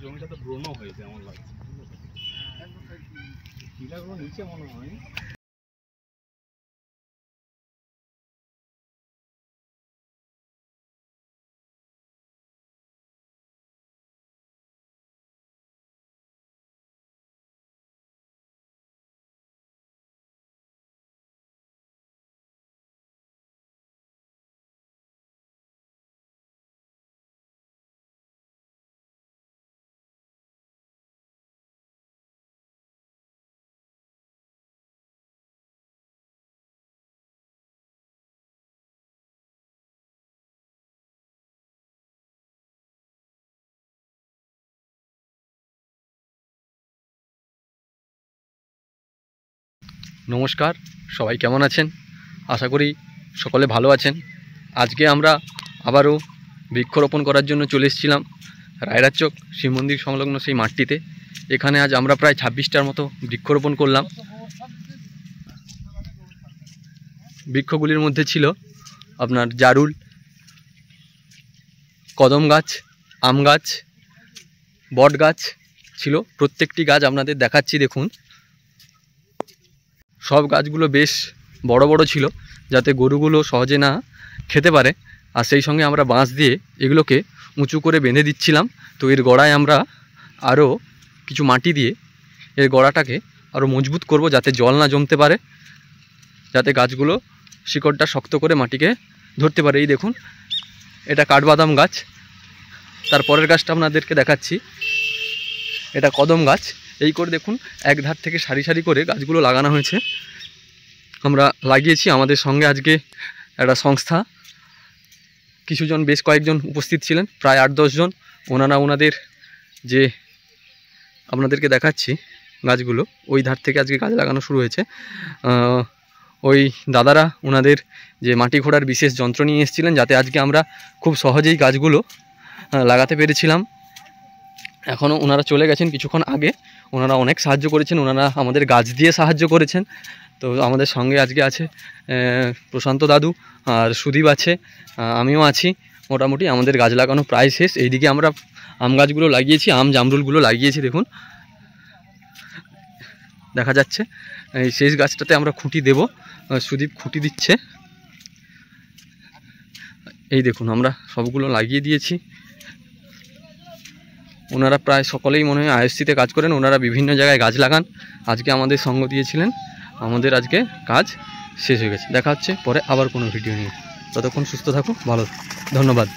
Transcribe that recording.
জমিটা তো ব্রণ হয়েছে আমার লাগছে, টিলাগুলো নিচে মনে হয়। নমস্কার, সবাই কেমন আছেন? আশা করি সকলে ভালো আছেন। আজকে আমরা আবারও বৃক্ষরোপণ করার জন্য চলে এসেছিলাম রায়রাচক শিব মন্দির সংলগ্ন সেই মাঠটিতে। এখানে আজ আমরা প্রায় 26টার মতো বৃক্ষরোপণ করলাম। বৃক্ষগুলির মধ্যে ছিল আপনার জারুল, কদম গাছ, আম গাছ, বট গাছ ছিল। প্রত্যেকটি গাছ আপনাদের দেখাচ্ছি, দেখুন। সব গাছগুলো বেশ বড় বড় ছিল, যাতে গরুগুলো সহজে না খেতে পারে। আর সেই সঙ্গে আমরা বাঁশ দিয়ে এগুলোকে উঁচু করে বেঁধে দিচ্ছিলাম। তো এর গোড়ায় আমরা আরও কিছু মাটি দিয়ে এর গোড়াটাকে আরও মজবুত করব, যাতে জল না জমতে পারে, যাতে গাছগুলো শিকড়টা শক্ত করে মাটিকে ধরতে পারে। এই দেখুন, এটা কাঠবাদাম গাছ। তারপরের গাছটা আপনাদেরকে দেখাচ্ছি, এটা কদম গাছ। এই করে দেখুন, এক ধার থেকে সারি সারি করে গাছগুলো লাগানো হয়েছে, আমরা লাগিয়েছি। আমাদের সঙ্গে আজকে একটা সংস্থা কিছুজন, বেশ কয়েকজন উপস্থিত ছিলেন, প্রায় 8-10 জন। ওনাদের যে আপনাদেরকে দেখাচ্ছি গাছগুলো, ওই ধার থেকে আজকে গাছ লাগানো শুরু হয়েছে। ওই দাদারা ওনাদের যে মাটি খোঁড়ার বিশেষ যন্ত্র নিয়ে এসেছিলেন, যাতে আজকে আমরা খুব সহজেই গাছগুলো লাগাতে পেরেছিলাম। এখনও ওনারা চলে গেছেন কিছুক্ষণ আগে। ওনারা অনেক সাহায্য করেছেন, ওনারা আমাদের গাছ দিয়ে সাহায্য করেছেন। তো আমাদের সঙ্গে আজকে আছে প্রশান্ত দাদু আর সুদীপ আছে, আমিও আছি। মোটামুটি আমাদের গাছ লাগানো প্রায় শেষ। এইদিকে আমরা আম গাছগুলো লাগিয়েছি, আম জামরুলগুলো লাগিয়েছি, দেখুন দেখা যাচ্ছে। এই শেষ গাছটাতে আমরা খুঁটি দেব, সুদীপ খুঁটি দিচ্ছে। এই দেখুন, আমরা সবগুলো লাগিয়ে দিয়েছি। ওনারা প্রায় সকলেই মনে হয় আইএসসিতে কাজ করেন, ওনারা বিভিন্ন জায়গায় গাছ লাগান। আজকে আমাদের সঙ্গ দিয়েছিলেন। আমাদের আজকে কাজ শেষ হয়ে গেছে। দেখা হচ্ছে পরে আবার কোনো ভিডিও নিয়ে। ততক্ষণ সুস্থ থাকুন, ভালো, ধন্যবাদ।